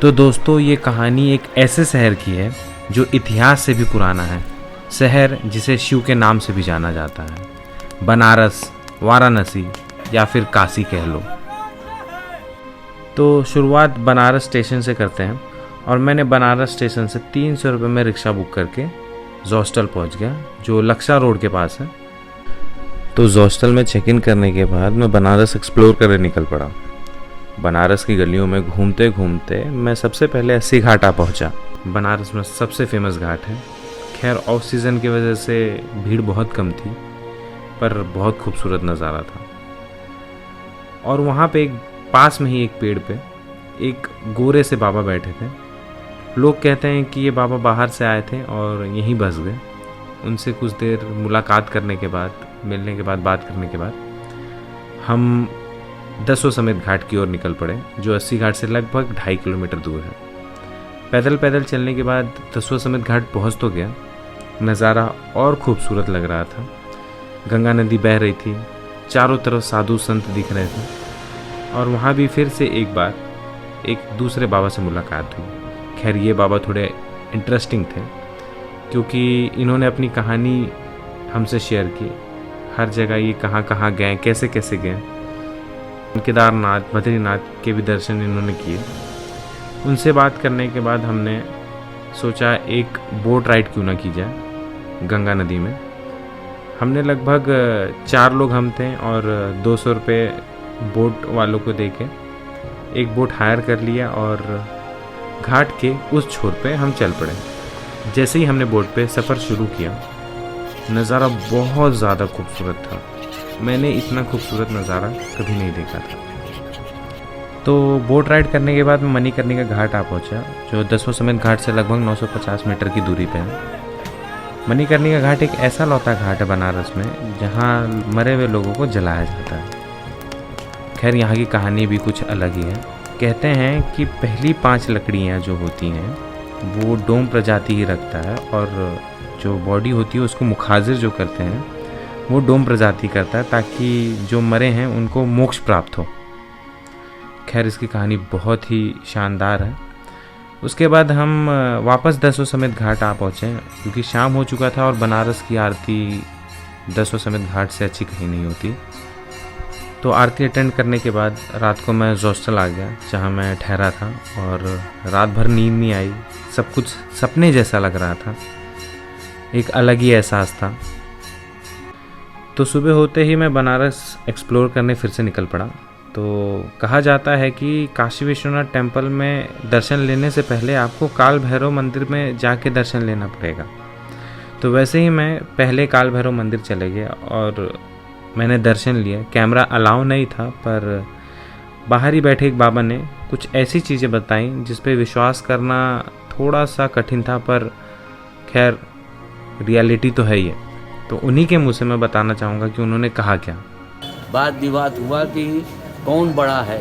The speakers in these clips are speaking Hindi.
तो दोस्तों ये कहानी एक ऐसे शहर की है जो इतिहास से भी पुराना है। शहर जिसे शिव के नाम से भी जाना जाता है। बनारस, वाराणसी या फिर काशी कह लो। तो शुरुआत बनारस स्टेशन से करते हैं और मैंने बनारस स्टेशन से 300 रुपये में रिक्शा बुक करके हॉस्टल पहुंच गया जो लक्ष्य रोड के पास है। तो हॉस्टल में चेक इन करने के बाद मैं बनारस एक्सप्लोर करने निकल पड़ा। बनारस की गलियों में घूमते घूमते मैं सबसे पहले अस्सी घाट आ पहुंचा। बनारस में सबसे फेमस घाट है। खैर ऑफ सीज़न की वजह से भीड़ बहुत कम थी पर बहुत खूबसूरत नज़ारा था। और वहाँ पे एक पास में ही एक पेड़ पे एक गोरे से बाबा बैठे थे। लोग कहते हैं कि ये बाबा बाहर से आए थे और यहीं बस गए। उनसे कुछ देर मुलाकात करने के बाद, मिलने के बाद, बात करने के बाद हम दशाश्वमेध घाट की ओर निकल पड़े जो अस्सी घाट से लगभग 2.5 किलोमीटर दूर है। पैदल पैदल चलने के बाद दशाश्वमेध घाट पहुंच तो गया। नज़ारा और खूबसूरत लग रहा था। गंगा नदी बह रही थी, चारों तरफ साधु संत दिख रहे थे और वहाँ भी फिर से एक बार एक दूसरे बाबा से मुलाकात हुई। खैर ये बाबा थोड़े इंटरेस्टिंग थे क्योंकि इन्होंने अपनी कहानी हमसे शेयर की। हर जगह ये कहाँ कहाँ गए, कैसे कैसे गए। केदारनाथ, बद्रीनाथ के भी दर्शन इन्होंने किए। उनसे बात करने के बाद हमने सोचा एक बोट राइड क्यों ना की जाए गंगा नदी में। हमने लगभग 4 लोग हम थे और 200 रुपये बोट वालों को दे के एक बोट हायर कर लिया और घाट के उस छोर पे हम चल पड़े। जैसे ही हमने बोट पे सफ़र शुरू किया, नज़ारा बहुत ज़्यादा खूबसूरत था। मैंने इतना खूबसूरत नज़ारा कभी नहीं देखा था। तो बोट राइड करने के बाद मैं मणिकर्णिका घाट आ पहुंचा जो दशाश्वमेध घाट से लगभग 950 मीटर की दूरी पे है। मणिकर्णिका घाट एक ऐसा लौता घाट है बनारस में जहां मरे हुए लोगों को जलाया जाता है। खैर यहाँ की कहानी भी कुछ अलग ही है। कहते हैं कि पहली 5 लकड़ियाँ जो होती हैं वो डोम प्रजाति ही रखता है और जो बॉडी होती है उसको मुखाजिर जो करते हैं वो डोम प्रजाति करता है ताकि जो मरे हैं उनको मोक्ष प्राप्त हो। खैर इसकी कहानी बहुत ही शानदार है। उसके बाद हम वापस दशाश्वमेध घाट आ पहुँचे क्योंकि शाम हो चुका था और बनारस की आरती दशाश्वमेध घाट से अच्छी कहीं नहीं होती। तो आरती अटेंड करने के बाद रात को मैं हॉस्टल आ गया जहाँ मैं ठहरा था और रात भर नींद नहीं आई। सब कुछ सपने जैसा लग रहा था, एक अलग ही एहसास था। तो सुबह होते ही मैं बनारस एक्सप्लोर करने फिर से निकल पड़ा। तो कहा जाता है कि काशी विश्वनाथ टेम्पल में दर्शन लेने से पहले आपको काल भैरव मंदिर में जाके दर्शन लेना पड़ेगा। तो वैसे ही मैं पहले काल भैरव मंदिर चले गया और मैंने दर्शन लिया। कैमरा अलाउ नहीं था पर बाहर ही बैठे एक बाबा ने कुछ ऐसी चीज़ें बताई जिस पे विश्वास करना थोड़ा सा कठिन था, पर खैर रियलिटी तो है ही है। तो उन्हीं के मुँह से मैं बताना चाहूँगा कि उन्होंने कहा क्या। बात विवाद हुआ कि कौन बड़ा है।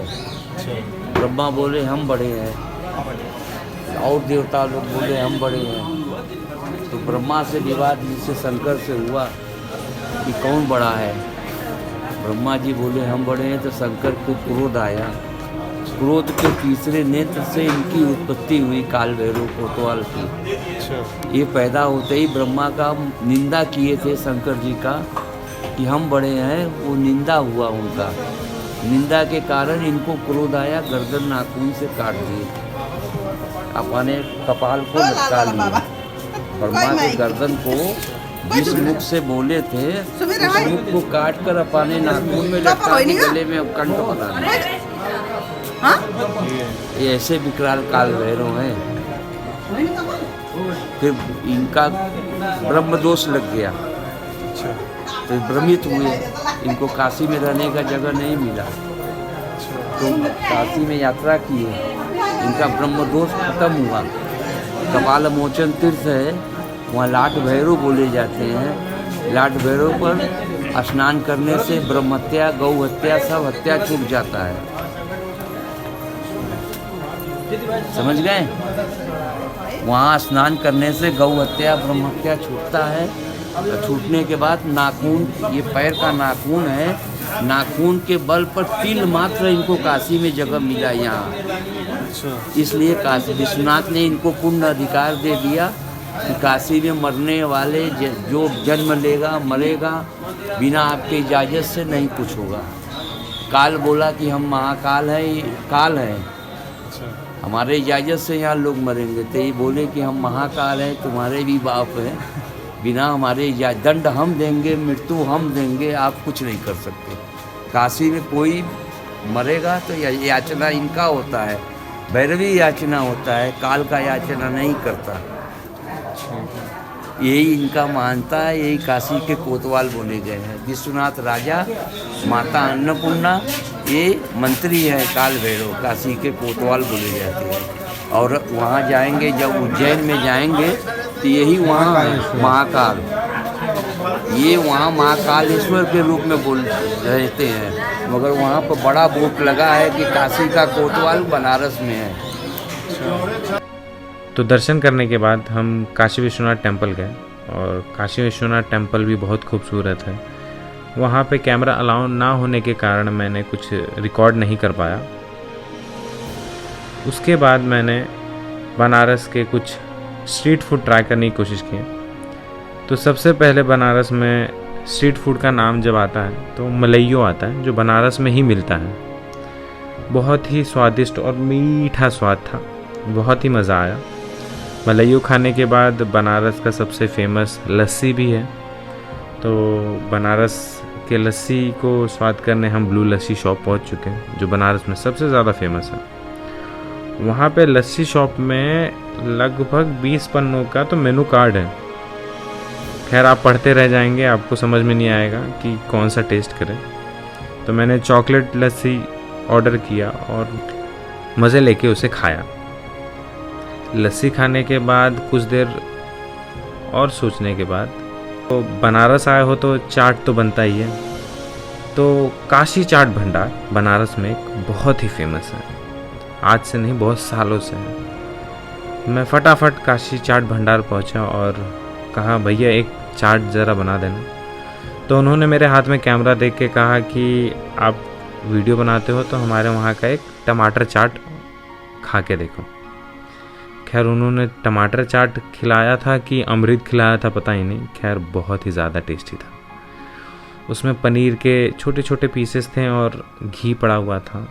ब्रह्मा बोले हम बड़े हैं और देवता लोग बोले हम बड़े हैं। तो ब्रह्मा से विवाद जिससे शंकर से हुआ कि कौन बड़ा है। ब्रह्मा जी बोले हम बड़े हैं तो शंकर को क्रोध आया। क्रोध के तीसरे नेत्र से इनकी उत्पत्ति हुई काल भैरव कोतवाल की। ये पैदा होते ही ब्रह्मा का निंदा किए थे शंकर जी का कि हम बड़े हैं, वो निंदा हुआ उनका। निंदा के कारण इनको क्रोध आया, गर्दन नाखून से काट दिए, अपने कपाल को लटका लिया। ब्रह्मा के गर्दन को जिस मुख से बोले थे उस मुख को काट कर अपने नाखून में लटका के गले में कंठ बना दिया। ये ऐसे विकराल काल भैरव हैं। फिर इनका ब्रह्म दोष लग गया तो भ्रमित हुए। इनको काशी में रहने का जगह नहीं मिला तो काशी में यात्रा किए। इनका ब्रह्म दोष खत्म हुआ। कपाल मोचन तीर्थ है, वहाँ लाट भैरव बोले जाते हैं। लाट भैरव पर स्नान करने से ब्रह्म हत्या, गौ हत्या, सब हत्या छूट जाता है। समझ गए? वहाँ स्नान करने से गौ हत्या, ब्रह्म हत्या छूटता है। छूटने के बाद नाखून, ये पैर का नाखून है, नाखून के बल पर तिल मात्र इनको काशी में जगह मिला। यहाँ अच्छा। इसलिए काशी विश्वनाथ ने इनको पूर्ण अधिकार दे दिया कि काशी में मरने वाले जो जन्म लेगा मरेगा, बिना आपके इजाज़त से नहीं कुछ होगा। काल बोला कि हम महाकाल काल हैं, अच्छा। हमारे इजाज़त से यहाँ लोग मरेंगे। तो ये बोले कि हम महाकाल हैं, तुम्हारे भी बाप हैं, बिना हमारे इजाज़त दंड हम देंगे, मृत्यु हम देंगे, आप कुछ नहीं कर सकते। काशी में कोई मरेगा तो याचना इनका होता है, भैरवी याचना होता है, काल का याचना नहीं करता। यही इनका मानता है, यही काशी के कोतवाल बोले गए हैं। विश्वनाथ राजा, माता अन्नपूर्णा, ये मंत्री है काल भैरव, काशी के कोतवाल बोले जाते हैं। और वहाँ जाएंगे, जब उज्जैन में जाएंगे तो यही वहाँ महाकाल, ये वहाँ महाकालेश्वर के रूप में बोल रहते हैं, मगर वहाँ पर बड़ा बोर्ड लगा है कि काशी का कोतवाल बनारस में है। तो दर्शन करने के बाद हम काशी विश्वनाथ टेम्पल गए, और काशी विश्वनाथ टेम्पल भी बहुत खूबसूरत है। वहाँ पे कैमरा अलाउ ना होने के कारण मैंने कुछ रिकॉर्ड नहीं कर पाया। उसके बाद मैंने बनारस के कुछ स्ट्रीट फूड ट्राई करने की कोशिश की। तो सबसे पहले बनारस में स्ट्रीट फूड का नाम जब आता है तो मलइयो आता है, जो बनारस में ही मिलता है। बहुत ही स्वादिष्ट और मीठा स्वाद था, बहुत ही मज़ा आया। मलइयो खाने के बाद बनारस का सबसे फेमस लस्सी भी है, तो बनारस के लस्सी को स्वाद करने हम ब्लू लस्सी शॉप पहुंच चुके हैं, जो बनारस में सबसे ज़्यादा फेमस है। वहाँ पे लस्सी शॉप में लगभग 20 पन्नों का तो मेनू कार्ड है। खैर, आप पढ़ते रह जाएंगे, आपको समझ में नहीं आएगा कि कौन सा टेस्ट करें। तो मैंने चॉकलेट लस्सी ऑर्डर किया और मज़े लेके उसे खाया। लस्सी खाने के बाद कुछ देर और सोचने के बाद, तो बनारस आए हो तो चाट तो बनता ही है। तो काशी चाट भंडार बनारस में एक बहुत ही फेमस है, आज से नहीं बहुत सालों से है। मैं फटाफट काशी चाट भंडार पहुंचा और कहा, भैया एक चाट ज़रा बना देना। तो उन्होंने मेरे हाथ में कैमरा देख के कहा कि आप वीडियो बनाते हो तो हमारे वहाँ का एक टमाटर चाट खा के देखो। खैर, उन्होंने टमाटर चाट खिलाया था कि अमृत खिलाया था पता ही नहीं। खैर, बहुत ही ज़्यादा टेस्टी था। उसमें पनीर के छोटे छोटे पीसेस थे और घी पड़ा हुआ था।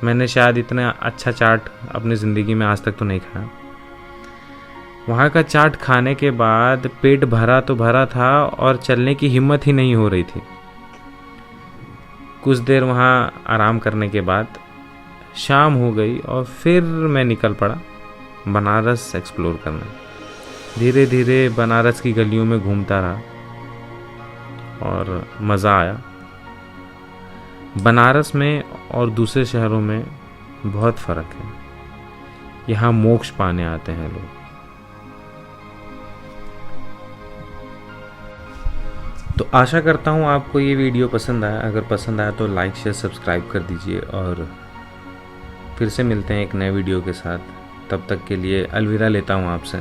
मैंने शायद इतना अच्छा चाट अपनी ज़िंदगी में आज तक तो नहीं खाया। वहाँ का चाट खाने के बाद पेट भरा तो भरा था और चलने की हिम्मत ही नहीं हो रही थी। कुछ देर वहाँ आराम करने के बाद शाम हो गई और फिर मैं निकल पड़ा बनारस एक्सप्लोर करने। धीरे धीरे बनारस की गलियों में घूमता रहा और मज़ा आया। बनारस में और दूसरे शहरों में बहुत फ़र्क है। यहाँ मोक्ष पाने आते हैं लोग। तो आशा करता हूँ आपको ये वीडियो पसंद आया। अगर पसंद आया तो लाइक शेयर सब्सक्राइब कर दीजिए, और फिर से मिलते हैं एक नए वीडियो के साथ। तब तक के लिए अलविदा लेता हूँ आपसे।